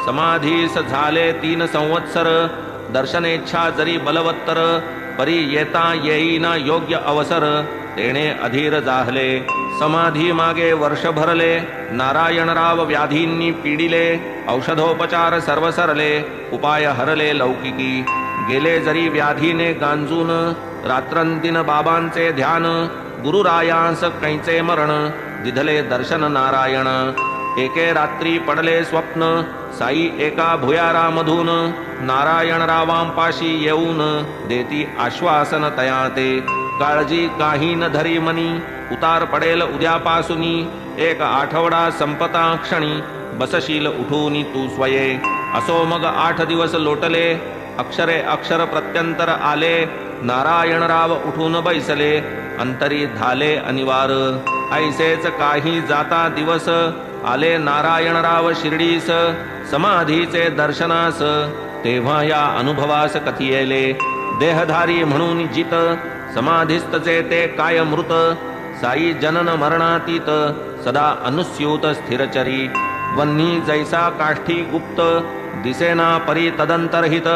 समाधीस झाले 3 संवत्सर, दर्शनेच्छा जरी बलवत्तर, परी येता येईना योग्य अवसर, तेणे अधीर जाहले. समाधी मागे वर्ष भरले, नारायणराव व्याधींनी पीडिले, औषधोपचार सर्व सरले, उपाय हरले लौकिकी. गेले जरी व्याधीने गांजून, रात्रंदिन बाबांचे ध्यान, गुरुरायांस कैचे मरण, दिधले दर्शन नारायण. एके रात्री पडले स्वप्न, साई एका भुयारामधून, नारायणरावांपाशी येऊन, देती आश्वासन तया ते. काळजी काही न धरी मनी, उतार पडेल उद्यापासूनी, एक आठवडा संपता क्षणी, बसशील उठूनी तू स्वये. असो मग 8 दिवस लोटले, अक्षरे अक्षर प्रत्यंतर आले, नारायणराव उठून बैसले, अंतरी झाले अनिवार. ऐसेच काही जाता दिवस, आले नारायणराव शिर्डीस, समाधीचे दर्शनास. तेव्हा या अनुभवास कथियेले, देहधारी म्हणून जित, समाधीस्तचे ते काय मृत. साई जनन मरणातीत, सदा अनुस्यूत स्थिरचरी. वन्ही जैसा काष्ठी गुप्त, दिसेना परी तदंतरहित.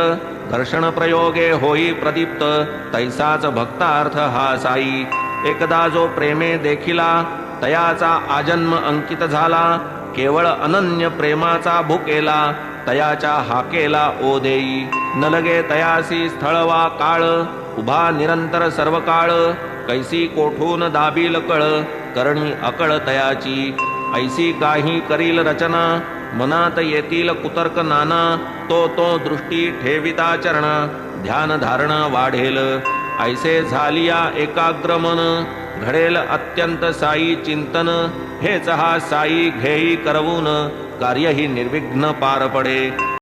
घर्षण प्रयोगे होई प्रदीप्त, तैसाच भक्तार्थ हा साई. एकदा जो प्रेमे देखिला, तयाचा आजन्म अंकित झाला. केवळ अनन्य प्रेमाचा भुकेला, तयाच्या हाकेला ओ देई. न लगे तयासी स्थळवा काळ, उभा निरंतर सर्व काळ. कैसी कोठून दाबील कळ, करणी अकळ तयाची. ऐसी काही करील रचना, मनात येतील कुतर्क नाना. तो दृष्टी ठेविता चरणा, ध्यान धारणा वाढेल. ऐसे झालिया एकाग्र मन, घडेल अत्यंत साई चिंतन. हेच हा साई घेई करवून, कार्यही निर्विघ्न पार पडे.